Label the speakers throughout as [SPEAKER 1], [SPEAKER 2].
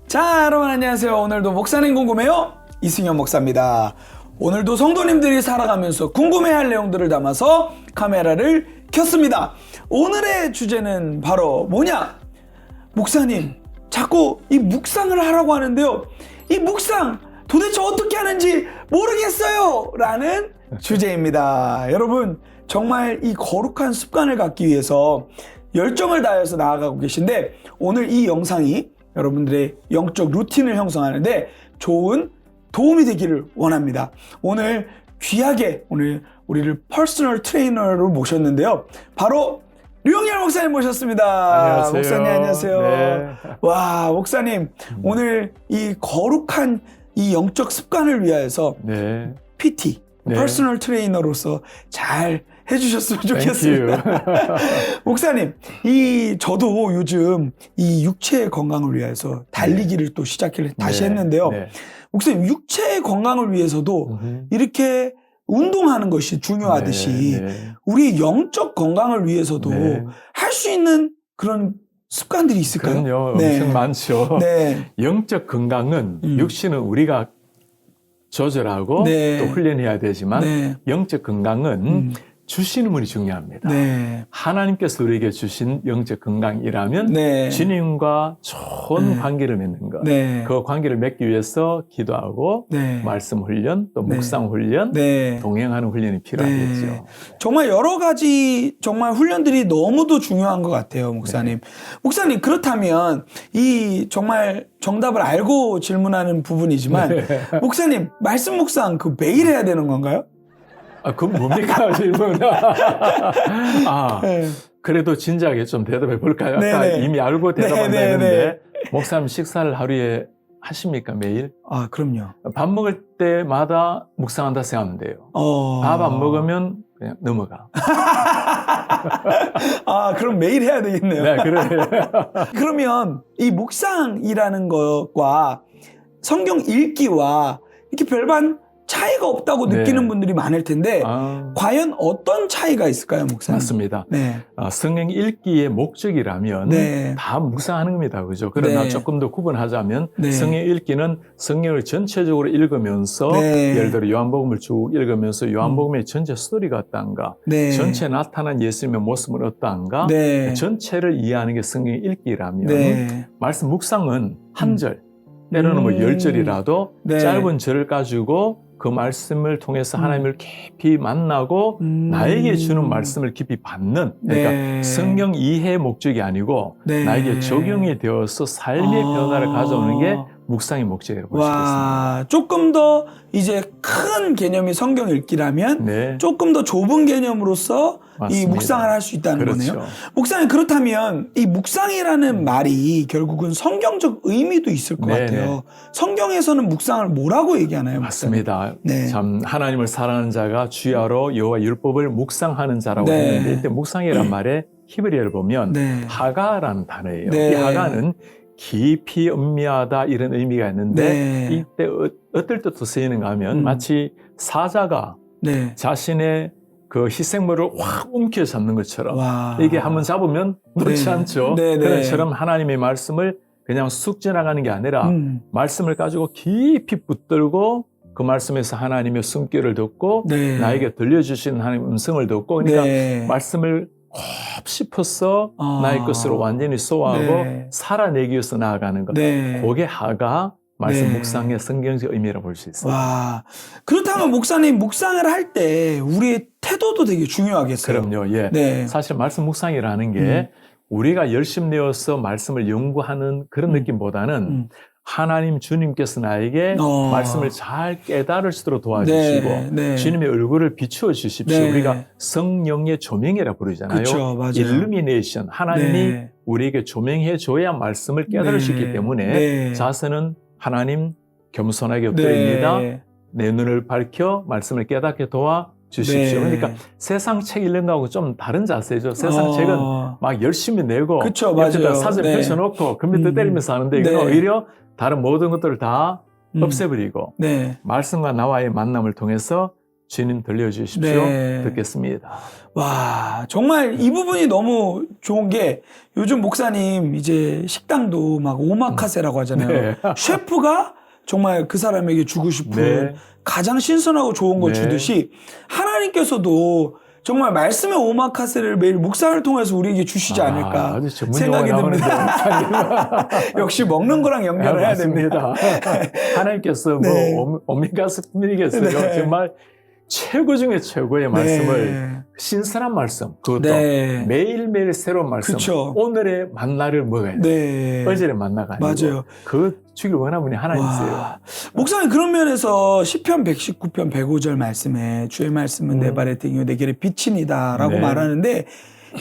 [SPEAKER 1] 자, 여러분 안녕하세요. 오늘도 목사님 궁금해요? 이승현 목사입니다. 오늘도 성도님들이 살아가면서 궁금해할 내용들을 담아서 카메라를 켰습니다. 오늘의 주제는 바로 뭐냐? 목사님, 자꾸 이 묵상을 하라고 하는데요. 이 묵상 도대체 어떻게 하는지 모르겠어요! 라는 주제입니다. 여러분, 정말 이 거룩한 습관을 갖기 위해서 열정을 다해서 나아가고 계신데, 오늘 이 영상이 여러분들의 영적 루틴을 형성하는데 좋은 도움이 되기를 원합니다. 오늘 귀하게 우리를 퍼스널 트레이너로 모셨는데요. 바로 류영열 목사님 모셨습니다.
[SPEAKER 2] 안녕하세요.
[SPEAKER 1] 목사님 안녕하세요.
[SPEAKER 2] 네.
[SPEAKER 1] 와, 목사님 오늘 이 거룩한 이 영적 습관을 위하여서
[SPEAKER 2] 네.
[SPEAKER 1] PT,
[SPEAKER 2] 네.
[SPEAKER 1] 퍼스널 트레이너로서 잘 해주셨으면 좋겠습니다. 목사님, 저도 요즘 이 육체의 건강을 위해서 달리기를 또 다시 했는데요.
[SPEAKER 2] 네.
[SPEAKER 1] 목사님, 육체의 건강을 위해서도 이렇게 운동하는 것이 중요하듯이 우리 영적 건강을 위해서도 할 수 있는 그런 습관들이 있을까요?
[SPEAKER 2] 그럼요.
[SPEAKER 1] 네.
[SPEAKER 2] 엄청 많죠.
[SPEAKER 1] 네.
[SPEAKER 2] 영적 건강은 육신은 우리가 조절하고
[SPEAKER 1] 네.
[SPEAKER 2] 또 훈련해야 되지만
[SPEAKER 1] 네.
[SPEAKER 2] 영적 건강은 주시는 분이 중요합니다.
[SPEAKER 1] 네.
[SPEAKER 2] 하나님께서 우리에게 주신 영적 건강이라면
[SPEAKER 1] 네.
[SPEAKER 2] 주님과 좋은 관계를 맺는 것.
[SPEAKER 1] 네.
[SPEAKER 2] 그 관계를 맺기 위해서 기도하고
[SPEAKER 1] 네.
[SPEAKER 2] 말씀 훈련, 또
[SPEAKER 1] 네.
[SPEAKER 2] 묵상 훈련,
[SPEAKER 1] 네.
[SPEAKER 2] 동행하는 훈련이 필요하겠죠.
[SPEAKER 1] 네. 정말 여러 가지 정말 훈련들이 너무도 중요한 것 같아요, 목사님. 목사님, 그렇다면 이 정말 정답을 알고 질문하는 부분이지만 목사님, 말씀 묵상 매일 해야 되는 건가요?
[SPEAKER 2] 그건 뭡니까, 질문?
[SPEAKER 1] 네.
[SPEAKER 2] 그래도 진지하게 좀 대답해 볼까요?
[SPEAKER 1] 네네.
[SPEAKER 2] 아까 이미 알고 대답한다
[SPEAKER 1] 네네.
[SPEAKER 2] 했는데, 목사님 식사를 하루에 하십니까, 매일?
[SPEAKER 1] 아, 그럼요.
[SPEAKER 2] 밥 먹을 때마다 묵상한다 생각하면 돼요. 밥 안 먹으면 그냥 넘어가.
[SPEAKER 1] 그럼 매일 해야 되겠네요.
[SPEAKER 2] 네, 그래.
[SPEAKER 1] 그러면 이 묵상이라는 것과 성경 읽기와 이렇게 별반 차이가 없다고 느끼는 분들이 많을 텐데 과연 어떤 차이가 있을까요, 목사님?
[SPEAKER 2] 맞습니다.
[SPEAKER 1] 네.
[SPEAKER 2] 성경 읽기의 목적이라면
[SPEAKER 1] 네.
[SPEAKER 2] 다 묵상하는 겁니다. 그죠? 그러나
[SPEAKER 1] 네.
[SPEAKER 2] 조금 더 구분하자면
[SPEAKER 1] 네.
[SPEAKER 2] 성경 읽기는 성경을 전체적으로 읽으면서
[SPEAKER 1] 네.
[SPEAKER 2] 예를 들어 요한복음을 쭉 읽으면서 요한복음의 전체 스토리가 어떠한가,
[SPEAKER 1] 네.
[SPEAKER 2] 전체 나타난 예수님의 모습은 어떠한가,
[SPEAKER 1] 네.
[SPEAKER 2] 전체를 이해하는 게 성경 읽기라면
[SPEAKER 1] 네.
[SPEAKER 2] 말씀 묵상은 한 절, 때로는 뭐 10절이라도
[SPEAKER 1] 네.
[SPEAKER 2] 짧은 절을 가지고 그 말씀을 통해서 하나님을 깊이 만나고 나에게 주는 말씀을 깊이 받는, 그러니까
[SPEAKER 1] 네.
[SPEAKER 2] 성경 이해의 목적이 아니고
[SPEAKER 1] 네.
[SPEAKER 2] 나에게 적용이 되어서 삶의 변화를 가져오는 게 묵상의 목적이라고 볼 수 있습니다.
[SPEAKER 1] 와, 조금 더 이제 큰 개념이 성경 읽기라면
[SPEAKER 2] 네.
[SPEAKER 1] 조금 더 좁은 개념으로서 이
[SPEAKER 2] 맞습니다.
[SPEAKER 1] 묵상을 할 수 있다는
[SPEAKER 2] 그렇죠.
[SPEAKER 1] 거네요. 목사님, 그렇다면 이 묵상이라는 말이 결국은 성경적 의미도 있을 것
[SPEAKER 2] 네네.
[SPEAKER 1] 같아요. 성경에서는 묵상을 뭐라고 얘기하나요? 목사님?
[SPEAKER 2] 맞습니다.
[SPEAKER 1] 네.
[SPEAKER 2] 참 하나님을 사랑하는 자가 주야로 여호와 율법을 묵상하는 자라고
[SPEAKER 1] 네.
[SPEAKER 2] 했는데 이때 묵상이란 말에 히브리어를 보면
[SPEAKER 1] 네.
[SPEAKER 2] 하가라는 단어예요.
[SPEAKER 1] 네.
[SPEAKER 2] 이 하가는 깊이 음미하다 이런 의미가 있는데
[SPEAKER 1] 네.
[SPEAKER 2] 이때 어떨 때도 쓰이는가 하면 마치 사자가
[SPEAKER 1] 네.
[SPEAKER 2] 자신의 그 희생물을 확 움켜 잡는 것처럼
[SPEAKER 1] 와.
[SPEAKER 2] 이게 한번 잡으면 놓지
[SPEAKER 1] 네.
[SPEAKER 2] 않죠.
[SPEAKER 1] 네, 네.
[SPEAKER 2] 그런 것처럼 하나님의 말씀을 그냥 쑥 지나가는 게 아니라 말씀을 가지고 깊이 붙들고 그 말씀에서 하나님의 숨결을 듣고
[SPEAKER 1] 네.
[SPEAKER 2] 나에게 들려주시는 하나님의 음성을 듣고 그러니까
[SPEAKER 1] 네.
[SPEAKER 2] 말씀을 꼭 씹어서 나의 것으로 완전히 소화하고
[SPEAKER 1] 네.
[SPEAKER 2] 살아내기 위해서 나아가는 것.
[SPEAKER 1] 네.
[SPEAKER 2] 그게 하가 말씀
[SPEAKER 1] 네.
[SPEAKER 2] 묵상의 성경적 의미라고 볼 수 있어요.
[SPEAKER 1] 와. 그렇다면 목사님, 묵상을 할 때 우리의 태도도 되게 중요하겠어요.
[SPEAKER 2] 그럼요. 예.
[SPEAKER 1] 네.
[SPEAKER 2] 사실 말씀 묵상이라는 게 우리가 열심 내어서 말씀을 연구하는 그런 느낌보다는 하나님 주님께서 나에게 말씀을 잘 깨달을 수 있도록 도와주시고
[SPEAKER 1] 네, 네.
[SPEAKER 2] 주님의 얼굴을 비추어 주십시오.
[SPEAKER 1] 네.
[SPEAKER 2] 우리가 성령의 조명이라 부르잖아요.
[SPEAKER 1] 그쵸, 맞아요.
[SPEAKER 2] 일루미네이션. 하나님이
[SPEAKER 1] 네.
[SPEAKER 2] 우리에게 조명해 줘야 말씀을 깨달을 수 있기 때문에
[SPEAKER 1] 네.
[SPEAKER 2] 자세는 하나님 겸손하게 엎드립니다.
[SPEAKER 1] 네.
[SPEAKER 2] 내 눈을 밝혀 말씀을 깨닫게 도와 주십시오.
[SPEAKER 1] 네.
[SPEAKER 2] 그러니까 세상 책 읽는 거하고 좀 다른 자세죠. 세상 책은 막 열심히 내고
[SPEAKER 1] 그쵸, 맞아요.
[SPEAKER 2] 사진
[SPEAKER 1] 네.
[SPEAKER 2] 펼쳐놓고 컴퓨터 때리면서 하는데 이건
[SPEAKER 1] 네.
[SPEAKER 2] 오히려 다른 모든 것들을 다 없애버리고
[SPEAKER 1] 네.
[SPEAKER 2] 말씀과 나와의 만남을 통해서 주님 들려주십시오.
[SPEAKER 1] 네.
[SPEAKER 2] 듣겠습니다.
[SPEAKER 1] 와, 정말 이 부분이 너무 좋은 게 요즘 목사님 이제 식당도 막 오마카세라고 하잖아요.
[SPEAKER 2] 네.
[SPEAKER 1] 셰프가 정말 그 사람에게 주고 싶은
[SPEAKER 2] 네.
[SPEAKER 1] 가장 신선하고 좋은 걸
[SPEAKER 2] 네.
[SPEAKER 1] 주듯이 하나님께서도 정말 말씀의 오마카세를 매일 묵상을 통해서 우리에게 주시지 않을까
[SPEAKER 2] 아주 전문
[SPEAKER 1] 생각이
[SPEAKER 2] 용어
[SPEAKER 1] 듭니다.
[SPEAKER 2] 나오는데
[SPEAKER 1] 역시 먹는 거랑 연결을 해야 됩니다.
[SPEAKER 2] 하나님께서 뭐
[SPEAKER 1] 네.
[SPEAKER 2] 오메가3이겠어요.
[SPEAKER 1] 네.
[SPEAKER 2] 정말 최고 중에 최고의 말씀을
[SPEAKER 1] 네.
[SPEAKER 2] 신선한 말씀, 그것도
[SPEAKER 1] 네.
[SPEAKER 2] 매일매일 새로운 말씀,
[SPEAKER 1] 그쵸.
[SPEAKER 2] 오늘의 만나를 먹어야 돼요.
[SPEAKER 1] 네.
[SPEAKER 2] 어제의 만나가 아니고
[SPEAKER 1] 맞아요.
[SPEAKER 2] 그 주길 원하는 분이 하나님이세요.
[SPEAKER 1] 와. 목사님 그런 면에서 시편 119편 105절 말씀에 주의 말씀은 내 발의 등이요 내 길의 빛이니다라고
[SPEAKER 2] 네.
[SPEAKER 1] 말하는데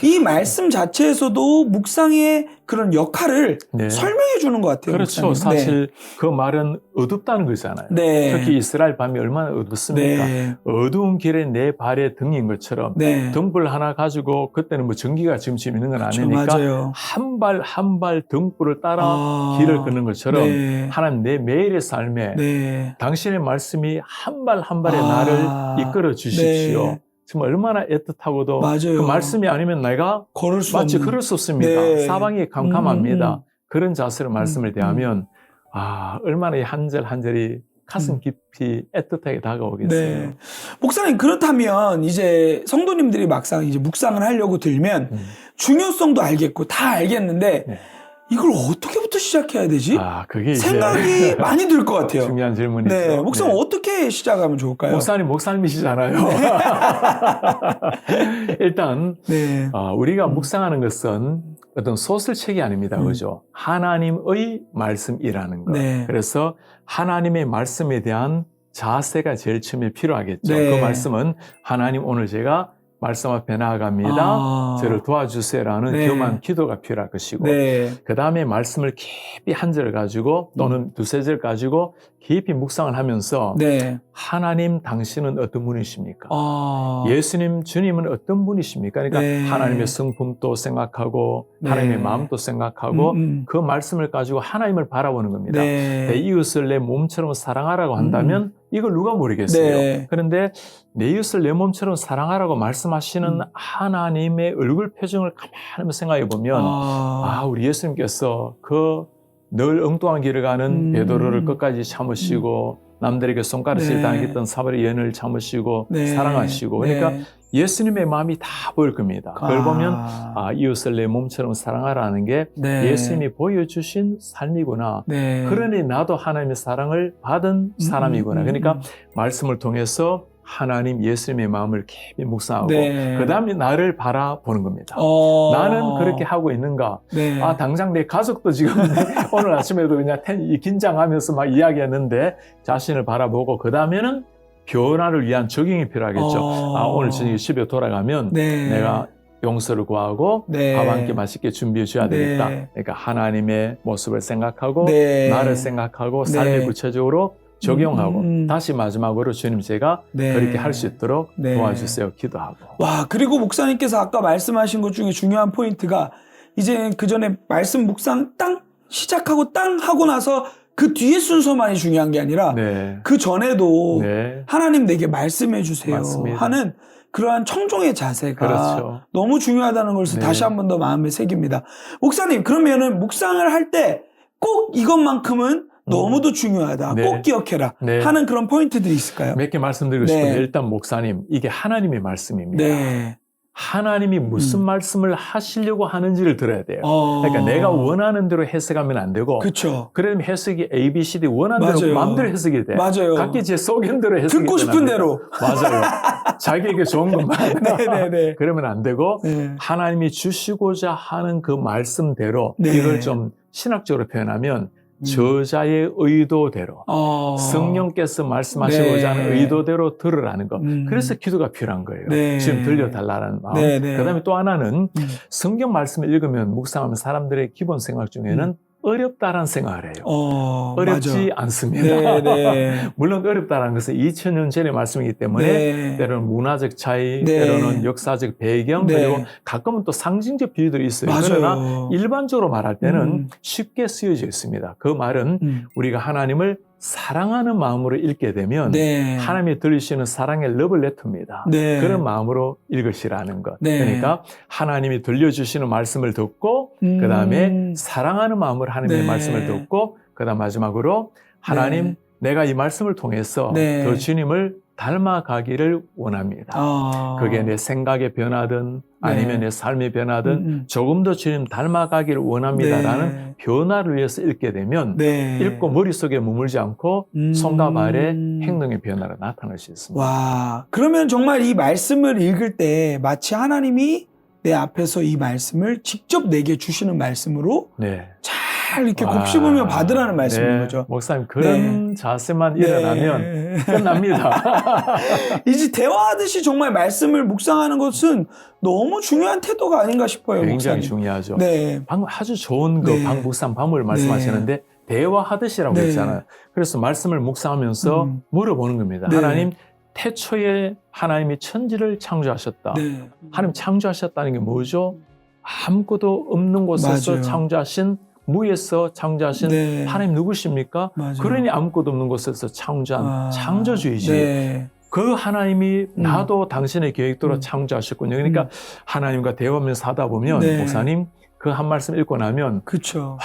[SPEAKER 1] 이 말씀 자체에서도 묵상의 그런 역할을
[SPEAKER 2] 네.
[SPEAKER 1] 설명해 주는 것 같아요.
[SPEAKER 2] 그렇죠.
[SPEAKER 1] 목사님.
[SPEAKER 2] 사실 그 말은 어둡다는 거잖아요.
[SPEAKER 1] 네.
[SPEAKER 2] 특히 이스라엘 밤이 얼마나 어둡습니까?
[SPEAKER 1] 네.
[SPEAKER 2] 어두운 길에 내 발에 등인 것처럼
[SPEAKER 1] 네.
[SPEAKER 2] 등불 하나 가지고 그때는 뭐 전기가 지금 있는 건
[SPEAKER 1] 그렇죠.
[SPEAKER 2] 아니니까
[SPEAKER 1] 맞아요.
[SPEAKER 2] 한 발 한 발 등불을 따라 길을 걷는 것처럼
[SPEAKER 1] 네.
[SPEAKER 2] 하나님 내 매일의 삶에
[SPEAKER 1] 네.
[SPEAKER 2] 당신의 말씀이 한 발 한 발에
[SPEAKER 1] 아.
[SPEAKER 2] 나를 이끌어 주십시오.
[SPEAKER 1] 네.
[SPEAKER 2] 정말 얼마나 애틋하고도
[SPEAKER 1] 맞아요.
[SPEAKER 2] 그 말씀이 아니면 내가
[SPEAKER 1] 걸을 수
[SPEAKER 2] 마치
[SPEAKER 1] 없는.
[SPEAKER 2] 그럴 수 없습니다.
[SPEAKER 1] 네.
[SPEAKER 2] 사방이 캄캄합니다.
[SPEAKER 1] 음.
[SPEAKER 2] 그런 자세로 말씀을 대하면 얼마나 이 한 절 한 절이 가슴 깊이 애틋하게 다가오겠어요.
[SPEAKER 1] 네. 목사님 그렇다면 이제 성도님들이 막상 이제 묵상을 하려고 들면 중요성도 알겠고 다 알겠는데
[SPEAKER 2] 네.
[SPEAKER 1] 이걸 어떻게부터 시작해야 되지?
[SPEAKER 2] 그게 이제
[SPEAKER 1] 생각이 많이 들 것 같아요.
[SPEAKER 2] 중요한 질문이죠.
[SPEAKER 1] 네, 목사님
[SPEAKER 2] 네.
[SPEAKER 1] 어떻게 시작하면 좋을까요?
[SPEAKER 2] 목사님이시잖아요. 일단
[SPEAKER 1] 네,
[SPEAKER 2] 우리가 묵상하는 것은 어떤 소설책이 아닙니다. 그죠? 하나님의 말씀이라는 것.
[SPEAKER 1] 네.
[SPEAKER 2] 그래서 하나님의 말씀에 대한 자세가 제일 처음에 필요하겠죠.
[SPEAKER 1] 네.
[SPEAKER 2] 그 말씀은 하나님 오늘 제가 말씀 앞에 나아갑니다. 저를 도와주세요라는
[SPEAKER 1] 네.
[SPEAKER 2] 겸한 기도가 필요할 것이고
[SPEAKER 1] 네,
[SPEAKER 2] 그 다음에 말씀을 깊이 한 절 가지고 또는 두세 절 가지고 깊이 묵상을 하면서
[SPEAKER 1] 네.
[SPEAKER 2] 하나님 당신은 어떤 분이십니까?
[SPEAKER 1] 아,
[SPEAKER 2] 예수님 주님은 어떤 분이십니까? 그러니까
[SPEAKER 1] 네.
[SPEAKER 2] 하나님의 성품도 생각하고
[SPEAKER 1] 네.
[SPEAKER 2] 하나님의 마음도 생각하고
[SPEAKER 1] 음.
[SPEAKER 2] 그 말씀을 가지고 하나님을 바라보는 겁니다.
[SPEAKER 1] 네.
[SPEAKER 2] 내 이웃을 내 몸처럼 사랑하라고 한다면 이걸 누가 모르겠어요.
[SPEAKER 1] 네.
[SPEAKER 2] 그런데 내 이웃을 내 몸처럼 사랑하라고 말씀하시는 하나님의 얼굴 표정을 가만히 생각해 보면 우리 예수님께서 그 늘 엉뚱한 길을 가는 베드로를 끝까지 참으시고 남들에게 손가락질
[SPEAKER 1] 네.
[SPEAKER 2] 당했던 사바리 여인을 참으시고
[SPEAKER 1] 네.
[SPEAKER 2] 사랑하시고 그러니까
[SPEAKER 1] 네.
[SPEAKER 2] 예수님의 마음이 다 보일 겁니다. 그걸 보면 이웃을 내 몸처럼 사랑하라는 게
[SPEAKER 1] 네.
[SPEAKER 2] 예수님이 보여주신 삶이구나.
[SPEAKER 1] 네.
[SPEAKER 2] 그러니 나도 하나님의 사랑을 받은 사람이구나. 그러니까 말씀을 통해서 하나님 예수님의 마음을 깊이 묵상하고
[SPEAKER 1] 네.
[SPEAKER 2] 그 다음에 나를 바라보는 겁니다. 나는 그렇게 하고 있는가?
[SPEAKER 1] 네.
[SPEAKER 2] 당장 내 가족도 지금 오늘 아침에도 그냥 긴장하면서 막 이야기했는데 자신을 바라보고 그 다음에는 변화를 위한 적용이 필요하겠죠. 오늘 저녁에 집에 돌아가면
[SPEAKER 1] 네.
[SPEAKER 2] 내가 용서를 구하고
[SPEAKER 1] 네.
[SPEAKER 2] 밥 한 끼 맛있게 준비해 줘야 되겠다.
[SPEAKER 1] 네.
[SPEAKER 2] 그러니까 하나님의 모습을 생각하고
[SPEAKER 1] 네.
[SPEAKER 2] 나를 생각하고 삶에
[SPEAKER 1] 네.
[SPEAKER 2] 구체적으로 적용하고 다시 마지막으로 주님 제가
[SPEAKER 1] 네.
[SPEAKER 2] 그렇게 할 수 있도록
[SPEAKER 1] 네.
[SPEAKER 2] 도와주세요. 기도하고.
[SPEAKER 1] 와, 그리고 목사님께서 아까 말씀하신 것 중에 중요한 포인트가 이제 그 전에 말씀 묵상 땅 시작하고 땅 하고 나서 그 뒤에 순서만이 중요한 게 아니라
[SPEAKER 2] 네.
[SPEAKER 1] 그 전에도
[SPEAKER 2] 네.
[SPEAKER 1] 하나님 내게 말씀해 주세요
[SPEAKER 2] 맞습니다.
[SPEAKER 1] 하는 그러한 청종의 자세가
[SPEAKER 2] 그렇죠.
[SPEAKER 1] 너무 중요하다는 것을
[SPEAKER 2] 네.
[SPEAKER 1] 다시 한 번 더 마음에 새깁니다. 목사님, 그러면은 묵상을 할 때 꼭 이것만큼은 너무도 중요하다.
[SPEAKER 2] 네.
[SPEAKER 1] 꼭 기억해라.
[SPEAKER 2] 네.
[SPEAKER 1] 하는 그런 포인트들이 있을까요?
[SPEAKER 2] 몇 개 말씀드리고
[SPEAKER 1] 네.
[SPEAKER 2] 싶은데 일단 목사님 이게 하나님의 말씀입니다.
[SPEAKER 1] 네.
[SPEAKER 2] 하나님이 무슨 말씀을 하시려고 하는지를 들어야 돼요. 그러니까 내가 원하는 대로 해석하면 안 되고
[SPEAKER 1] 그쵸.
[SPEAKER 2] 그러면 해석이 A, B, C, D 원하는
[SPEAKER 1] 맞아요.
[SPEAKER 2] 대로 마음대로 해석이 돼.
[SPEAKER 1] 맞아요.
[SPEAKER 2] 각기 제 소견대로 해석이
[SPEAKER 1] 듣고 싶은
[SPEAKER 2] 되는
[SPEAKER 1] 대로.
[SPEAKER 2] 맞아요. 자기에게 좋은 것만.
[SPEAKER 1] 네네네.
[SPEAKER 2] 그러면 안 되고
[SPEAKER 1] 네.
[SPEAKER 2] 하나님이 주시고자 하는 그 말씀대로
[SPEAKER 1] 네.
[SPEAKER 2] 이걸 좀 신학적으로 표현하면 저자의 의도대로 성령께서 말씀하시고자
[SPEAKER 1] 네.
[SPEAKER 2] 하는 의도대로 들으라는 거. 그래서 기도가 필요한 거예요.
[SPEAKER 1] 네.
[SPEAKER 2] 지금 들려달라는 마음.
[SPEAKER 1] 네, 네.
[SPEAKER 2] 그다음에 또 하나는 성경 말씀을 읽으면 묵상하면 사람들의 기본 생각 중에는 어렵다라는 생각을 해요. 어렵지
[SPEAKER 1] 맞아.
[SPEAKER 2] 않습니다.
[SPEAKER 1] 네, 네.
[SPEAKER 2] 물론 어렵다라는 것은 2000년 전의 말씀이기 때문에
[SPEAKER 1] 네.
[SPEAKER 2] 때로는 문화적 차이,
[SPEAKER 1] 네.
[SPEAKER 2] 때로는 역사적 배경,
[SPEAKER 1] 네.
[SPEAKER 2] 그리고 가끔은 또 상징적 비유들이 있어요.
[SPEAKER 1] 맞아요.
[SPEAKER 2] 그러나 일반적으로 말할 때는 쉽게 쓰여져 있습니다. 그 말은 우리가 하나님을 사랑하는 마음으로 읽게 되면
[SPEAKER 1] 네.
[SPEAKER 2] 하나님이 들리시는 사랑의 러블레터입니다.
[SPEAKER 1] 네.
[SPEAKER 2] 그런 마음으로 읽으시라는 것.
[SPEAKER 1] 네.
[SPEAKER 2] 그러니까 하나님이 들려주시는 말씀을 듣고 그 다음에 사랑하는 마음으로 하나님의
[SPEAKER 1] 네.
[SPEAKER 2] 말씀을 듣고 그 다음 마지막으로 하나님
[SPEAKER 1] 네.
[SPEAKER 2] 내가 이 말씀을 통해서
[SPEAKER 1] 네.
[SPEAKER 2] 더 주님을 닮아가기를 원합니다. 그게 내 생각의 변화든 아니면
[SPEAKER 1] 네.
[SPEAKER 2] 내 삶의 변화든 조금 더 주님 닮아가기를 원합니다라는
[SPEAKER 1] 네.
[SPEAKER 2] 변화를 위해서 읽게 되면
[SPEAKER 1] 네.
[SPEAKER 2] 읽고 머릿속에 머물지 않고 손과 발의 행동의 변화가 나타날 수 있습니다.
[SPEAKER 1] 와, 그러면 정말 이 말씀을 읽을 때 마치 하나님이 내 앞에서 이 말씀을 직접 내게 주시는 말씀으로
[SPEAKER 2] 네.
[SPEAKER 1] 잘 이렇게 곱씹으며 받으라는 말씀인
[SPEAKER 2] 네.
[SPEAKER 1] 거죠.
[SPEAKER 2] 목사님 그런 자세만 일어나면 끝납니다.
[SPEAKER 1] 이제 대화하듯이 정말 말씀을 묵상하는 것은 너무 중요한 태도가 아닌가 싶어요.
[SPEAKER 2] 굉장히
[SPEAKER 1] 목사님.
[SPEAKER 2] 중요하죠.
[SPEAKER 1] 네.
[SPEAKER 2] 방금 아주 좋은 그
[SPEAKER 1] 네.
[SPEAKER 2] 묵상 방법을 말씀하시는데 대화하듯이라고
[SPEAKER 1] 네.
[SPEAKER 2] 했잖아요. 그래서 말씀을 묵상하면서 물어보는 겁니다.
[SPEAKER 1] 네.
[SPEAKER 2] 하나님 태초에 하나님이 천지를 창조하셨다.
[SPEAKER 1] 네.
[SPEAKER 2] 하나님 창조하셨다는 게 뭐죠? 아무것도 없는 곳에서
[SPEAKER 1] 맞아요.
[SPEAKER 2] 창조하신 무에서 창조하신
[SPEAKER 1] 네.
[SPEAKER 2] 하나님 누구십니까?
[SPEAKER 1] 맞아요.
[SPEAKER 2] 그러니 아무것도 없는 곳에서 창조한 창조주이지.
[SPEAKER 1] 네.
[SPEAKER 2] 그 하나님이 나도 당신의 계획대로 창조하셨군요. 그러니까 하나님과 대화하면서 하다 보면
[SPEAKER 1] 네.
[SPEAKER 2] 목사님 그 한 말씀 읽고 나면
[SPEAKER 1] 그렇죠.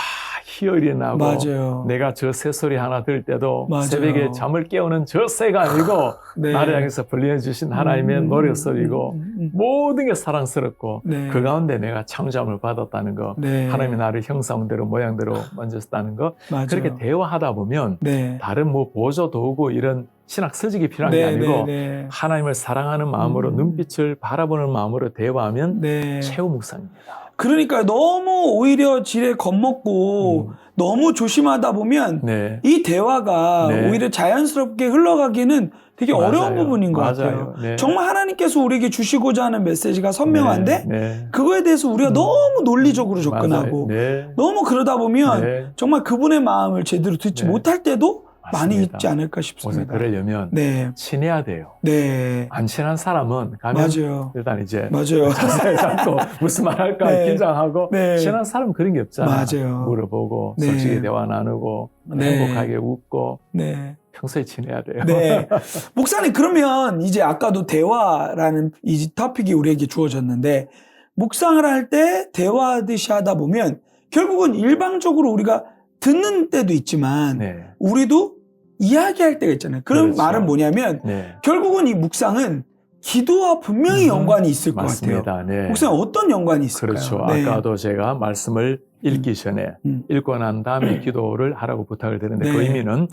[SPEAKER 2] 희열이 나고
[SPEAKER 1] 맞아요.
[SPEAKER 2] 내가 저 새소리 하나 들을 때도
[SPEAKER 1] 맞아요.
[SPEAKER 2] 새벽에 잠을 깨우는 저 새가 아니고
[SPEAKER 1] 네.
[SPEAKER 2] 나를 향해서 불려주신 하나님의 노래소리고 모든 게 사랑스럽고
[SPEAKER 1] 네.
[SPEAKER 2] 그 가운데 내가 창조함을 받았다는 거
[SPEAKER 1] 네.
[SPEAKER 2] 하나님이 나를 형상대로 모양대로 만졌다는 거
[SPEAKER 1] 맞아요.
[SPEAKER 2] 그렇게 대화하다 보면
[SPEAKER 1] 네.
[SPEAKER 2] 다른 뭐 보조 도구 이런 신학 서적이 필요한 게 아니고
[SPEAKER 1] 네.
[SPEAKER 2] 하나님을 사랑하는 마음으로 눈빛을 바라보는 마음으로 대화하면
[SPEAKER 1] 네.
[SPEAKER 2] 최후 묵상입니다.
[SPEAKER 1] 그러니까 너무 오히려 지레 겁먹고 너무 조심하다 보면
[SPEAKER 2] 네.
[SPEAKER 1] 이 대화가
[SPEAKER 2] 네.
[SPEAKER 1] 오히려 자연스럽게 흘러가기는 되게
[SPEAKER 2] 맞아요.
[SPEAKER 1] 어려운 부분인 것
[SPEAKER 2] 맞아요.
[SPEAKER 1] 같아요.
[SPEAKER 2] 네.
[SPEAKER 1] 정말 하나님께서 우리에게 주시고자 하는 메시지가 선명한데
[SPEAKER 2] 네.
[SPEAKER 1] 그거에 대해서 우리가 너무 논리적으로 접근하고
[SPEAKER 2] 맞아요. 네.
[SPEAKER 1] 너무 그러다 보면
[SPEAKER 2] 네.
[SPEAKER 1] 정말 그분의 마음을 제대로 듣지
[SPEAKER 2] 네.
[SPEAKER 1] 못할 때도 많이
[SPEAKER 2] 맞습니다.
[SPEAKER 1] 있지 않을까
[SPEAKER 2] 우선
[SPEAKER 1] 싶습니다.
[SPEAKER 2] 그러려면
[SPEAKER 1] 네,
[SPEAKER 2] 친해야 돼요.
[SPEAKER 1] 네,
[SPEAKER 2] 안 친한 사람은 가면
[SPEAKER 1] 맞아요.
[SPEAKER 2] 일단 이제
[SPEAKER 1] 맞아요.
[SPEAKER 2] 자세히 잡고 무슨 말 할까
[SPEAKER 1] 네.
[SPEAKER 2] 긴장하고
[SPEAKER 1] 네.
[SPEAKER 2] 친한 사람은 그런 게 없잖아요.
[SPEAKER 1] 맞아요.
[SPEAKER 2] 물어보고
[SPEAKER 1] 네.
[SPEAKER 2] 솔직히 대화 나누고
[SPEAKER 1] 네.
[SPEAKER 2] 행복하게 웃고
[SPEAKER 1] 네.
[SPEAKER 2] 평소에 친해야 돼요.
[SPEAKER 1] 네. 목사님, 그러면 이제 아까도 대화라는 이 토픽이 우리에게 주어졌는데, 묵상을 할 때 대화하듯이 하다 보면 결국은 일방적으로 우리가 듣는 때도 있지만,
[SPEAKER 2] 네.
[SPEAKER 1] 우리도 이야기할 때가 있잖아요. 그런
[SPEAKER 2] 그렇죠.
[SPEAKER 1] 말은 뭐냐면,
[SPEAKER 2] 네.
[SPEAKER 1] 결국은 이 묵상은 기도와 분명히 연관이 있을 것 같아요.
[SPEAKER 2] 맞습니다. 네.
[SPEAKER 1] 목사님, 어떤 연관이 있을까요?
[SPEAKER 2] 그렇죠.
[SPEAKER 1] 네.
[SPEAKER 2] 아까도 제가 말씀을 읽기 전에 읽고 난 다음에 기도를 하라고 부탁을 드렸는데
[SPEAKER 1] 네.
[SPEAKER 2] 그 의미는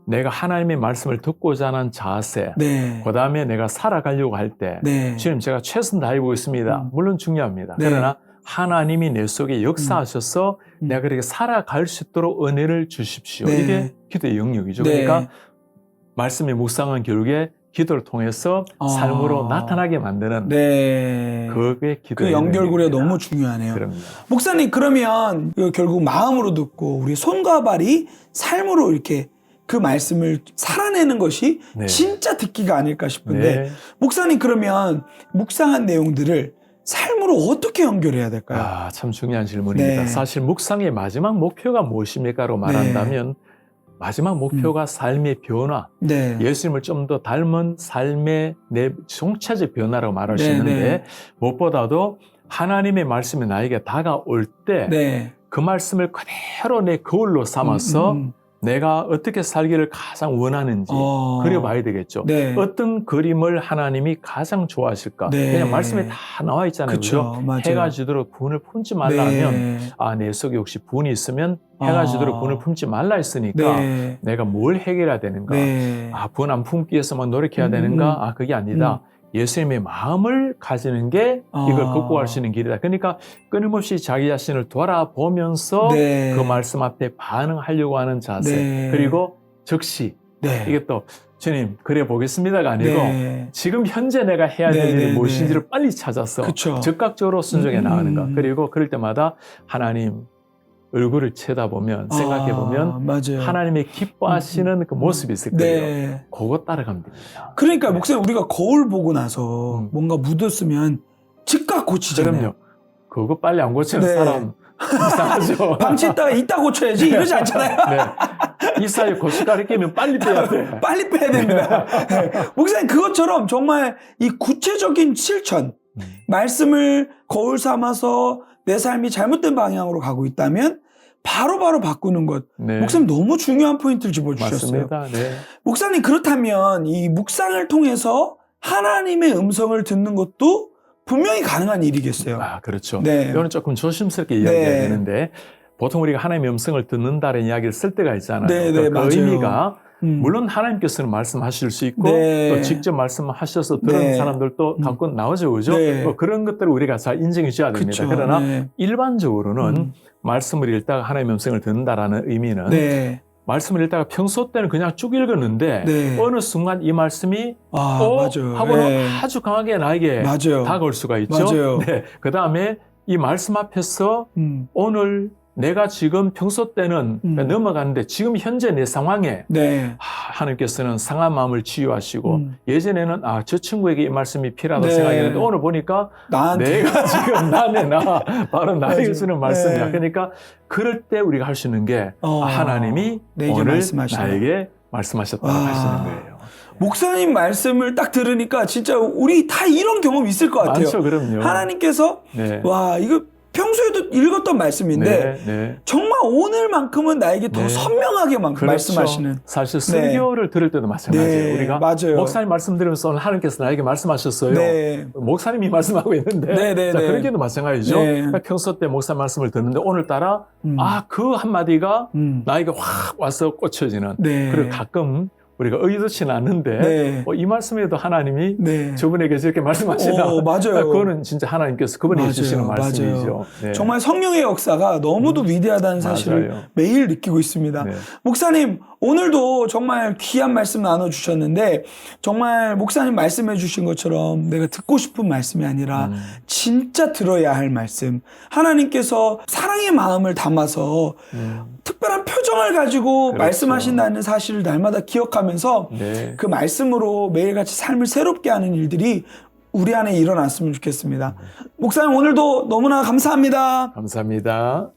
[SPEAKER 2] 내가 하나님의 말씀을 듣고자 하는 자세,
[SPEAKER 1] 네.
[SPEAKER 2] 그 다음에 내가 살아가려고 할 때
[SPEAKER 1] 네.
[SPEAKER 2] 주님 제가 최선 다해보고 있습니다. 물론 중요합니다.
[SPEAKER 1] 네.
[SPEAKER 2] 그러나 하나님이 내 속에 역사하셔서 내가 그렇게 살아갈 수 있도록 은혜를 주십시오.
[SPEAKER 1] 네.
[SPEAKER 2] 이게 기도의 영역이죠.
[SPEAKER 1] 네.
[SPEAKER 2] 그러니까 말씀의 묵상한 결국에 기도를 통해서 삶으로 나타나게 만드는
[SPEAKER 1] 네.
[SPEAKER 2] 그게 기도의
[SPEAKER 1] 그 연결고리가
[SPEAKER 2] 영역입니다.
[SPEAKER 1] 너무 중요하네요.
[SPEAKER 2] 그럼요.
[SPEAKER 1] 목사님, 그러면 결국 마음으로 듣고 우리 손과 발이 삶으로 이렇게 그 말씀을 살아내는 것이
[SPEAKER 2] 네.
[SPEAKER 1] 진짜 듣기가 아닐까 싶은데,
[SPEAKER 2] 네.
[SPEAKER 1] 목사님, 그러면 묵상한 내용들을 삶으로 어떻게 연결해야 될까요?
[SPEAKER 2] 아, 참 중요한 질문입니다.
[SPEAKER 1] 네.
[SPEAKER 2] 사실 묵상의 마지막 목표가 무엇입니까로 말한다면 마지막 목표가 삶의 변화,
[SPEAKER 1] 네.
[SPEAKER 2] 예수님을 좀 더 닮은 삶의 내 총체적 변화라고 말할 수 있는데
[SPEAKER 1] 네.
[SPEAKER 2] 무엇보다도 하나님의 말씀이 나에게 다가올 때 그
[SPEAKER 1] 네.
[SPEAKER 2] 말씀을 그대로 내 거울로 삼아서 내가 어떻게 살기를 가장 원하는지 그려봐야 되겠죠.
[SPEAKER 1] 네.
[SPEAKER 2] 어떤 그림을 하나님이 가장 좋아하실까?
[SPEAKER 1] 네.
[SPEAKER 2] 그냥 말씀에 다 나와 있잖아요.
[SPEAKER 1] 그쵸,
[SPEAKER 2] 그죠?
[SPEAKER 1] 맞아요.
[SPEAKER 2] 해가 지도록 분을 품지 말라 하면
[SPEAKER 1] 네.
[SPEAKER 2] 아, 내 속에 혹시 분이 있으면 해가 지도록 분을 품지 말라 했으니까
[SPEAKER 1] 네.
[SPEAKER 2] 내가 뭘 해결해야 되는가?
[SPEAKER 1] 네.
[SPEAKER 2] 아, 분 안 품기 위해서만 노력해야 되는가? 아, 그게 아니다. 예수님의 마음을 가지는 게 이걸 극복할 수 있는 길이다. 그러니까 끊임없이 자기 자신을 돌아보면서
[SPEAKER 1] 네.
[SPEAKER 2] 그 말씀 앞에 반응하려고 하는 자세.
[SPEAKER 1] 네.
[SPEAKER 2] 그리고 즉시
[SPEAKER 1] 네.
[SPEAKER 2] 이게 또 주님 그래 보겠습니다가 아니고
[SPEAKER 1] 네.
[SPEAKER 2] 지금 현재 내가 해야 될
[SPEAKER 1] 네,
[SPEAKER 2] 일이
[SPEAKER 1] 네,
[SPEAKER 2] 무엇인지를 빨리 찾아서
[SPEAKER 1] 그쵸.
[SPEAKER 2] 즉각적으로 순종해 나가는 것. 그리고 그럴 때마다 하나님 얼굴을 쳐다보면 생각해보면
[SPEAKER 1] 맞아요.
[SPEAKER 2] 하나님의 기뻐하시는 그 모습이 있을 거예요.
[SPEAKER 1] 네.
[SPEAKER 2] 그거 따라가면 됩니다.
[SPEAKER 1] 그러니까 목사님, 우리가 거울 보고 나서 뭔가 묻었으면 즉각 고치잖아요.
[SPEAKER 2] 그럼요. 그거 빨리 안 고치는
[SPEAKER 1] 네.
[SPEAKER 2] 사람 이상하죠.
[SPEAKER 1] 방치했다가 이따 고쳐야지 이러지 않잖아요.
[SPEAKER 2] 네. 이 사이 고춧가루 끼면 빨리 빼야 돼.
[SPEAKER 1] 빨리 빼야 됩니다. 네. 목사님 그것처럼 정말 이 구체적인 실천, 말씀을 거울 삼아서 내 삶이 잘못된 방향으로 가고 있다면 바로바로 바꾸는 것.
[SPEAKER 2] 네.
[SPEAKER 1] 목사님 너무 중요한 포인트를 짚어주셨어요.
[SPEAKER 2] 맞습니다. 네.
[SPEAKER 1] 목사님 그렇다면 이 묵상을 통해서 하나님의 음성을 듣는 것도 분명히 가능한 일이겠어요.
[SPEAKER 2] 아, 그렇죠.
[SPEAKER 1] 네.
[SPEAKER 2] 이거는 조금 조심스럽게 이야기해야
[SPEAKER 1] 네.
[SPEAKER 2] 되는데 보통 우리가 하나님의 음성을 듣는다는 이야기를 쓸 때가 있잖아요.
[SPEAKER 1] 네, 네,
[SPEAKER 2] 그
[SPEAKER 1] 맞아요.
[SPEAKER 2] 의미가 물론 하나님께서는 말씀하실 수 있고
[SPEAKER 1] 네.
[SPEAKER 2] 또 직접 말씀하셔서 들은
[SPEAKER 1] 네.
[SPEAKER 2] 사람들도 갖고 나오죠. 그죠?
[SPEAKER 1] 네.
[SPEAKER 2] 뭐 그런 것들을 우리가 잘 인정해 줘야 됩니다.
[SPEAKER 1] 그쵸.
[SPEAKER 2] 그러나
[SPEAKER 1] 네.
[SPEAKER 2] 일반적으로는 말씀을 읽다가 하나님의 음성을 듣는다라는 의미는
[SPEAKER 1] 네.
[SPEAKER 2] 말씀을 읽다가 평소 때는 그냥 쭉 읽었는데
[SPEAKER 1] 네.
[SPEAKER 2] 어느 순간 이 말씀이
[SPEAKER 1] 맞아요.
[SPEAKER 2] 하고는
[SPEAKER 1] 네.
[SPEAKER 2] 아주 강하게 나에게
[SPEAKER 1] 맞아요.
[SPEAKER 2] 다가올 수가 있죠.
[SPEAKER 1] 맞아요.
[SPEAKER 2] 네. 그 다음에 이 말씀 앞에서 오늘 내가 지금 평소 때는 넘어갔는데 지금 현재 내 상황에
[SPEAKER 1] 네.
[SPEAKER 2] 하나님께서는 상한 마음을 치유하시고 예전에는 저 친구에게 이 말씀이 필요하다고
[SPEAKER 1] 네.
[SPEAKER 2] 생각했는데 오늘 보니까
[SPEAKER 1] 나한테
[SPEAKER 2] 내가 지금 바로 나에게 주는 말씀이야.
[SPEAKER 1] 네.
[SPEAKER 2] 그러니까 그럴 때 우리가 할 수 있는 게 하나님이
[SPEAKER 1] 내게
[SPEAKER 2] 오늘
[SPEAKER 1] 말씀하시네.
[SPEAKER 2] 나에게 말씀하셨다고 하시는 거예요.
[SPEAKER 1] 목사님 말씀을 딱 들으니까 진짜 우리 다 이런 경험 있을 것 같아요.
[SPEAKER 2] 많죠, 그럼요.
[SPEAKER 1] 하나님께서
[SPEAKER 2] 네.
[SPEAKER 1] 와 이거 평소에도 읽었던 말씀인데
[SPEAKER 2] 네.
[SPEAKER 1] 정말 오늘만큼은 나에게 더
[SPEAKER 2] 네.
[SPEAKER 1] 선명하게
[SPEAKER 2] 그렇죠.
[SPEAKER 1] 말씀하시는.
[SPEAKER 2] 사실 설교를 들을 때도 마찬가지예요.
[SPEAKER 1] 네,
[SPEAKER 2] 우리가
[SPEAKER 1] 맞아요.
[SPEAKER 2] 목사님 말씀 들으면서 오늘 하나님께서 나에게 말씀하셨어요.
[SPEAKER 1] 네.
[SPEAKER 2] 목사님이 말씀하고 있는데
[SPEAKER 1] 네.
[SPEAKER 2] 자, 그런 게도 마찬가지죠.
[SPEAKER 1] 네.
[SPEAKER 2] 그러니까 평소 때 목사 말씀을 듣는데 오늘따라 그 한마디가 나에게 확 와서 꽂혀지는.
[SPEAKER 1] 네.
[SPEAKER 2] 그리고 가끔 우리가 의도치는 않는데
[SPEAKER 1] 네.
[SPEAKER 2] 이 말씀에도 하나님이
[SPEAKER 1] 네.
[SPEAKER 2] 저분에게 저렇게 말씀하시나.
[SPEAKER 1] 맞아요.
[SPEAKER 2] 그거는 진짜 하나님께서 그분이 해주시는 말씀이죠. 네.
[SPEAKER 1] 정말 성령의 역사가 너무도 위대하다는 사실을
[SPEAKER 2] 맞아요.
[SPEAKER 1] 매일 느끼고 있습니다.
[SPEAKER 2] 네.
[SPEAKER 1] 목사님 오늘도 정말 귀한 말씀 나눠주셨는데 정말 목사님 말씀해 주신 것처럼 내가 듣고 싶은 말씀이 아니라 진짜 들어야 할 말씀, 하나님께서 사랑의 마음을 담아서 특별한 표정을 가지고
[SPEAKER 2] 그렇죠.
[SPEAKER 1] 말씀하신다는 사실을 날마다 기억하면서
[SPEAKER 2] 네.
[SPEAKER 1] 그 말씀으로 매일같이 삶을 새롭게 하는 일들이 우리 안에 일어났으면 좋겠습니다. 목사님 오늘도 너무나 감사합니다.
[SPEAKER 2] 감사합니다.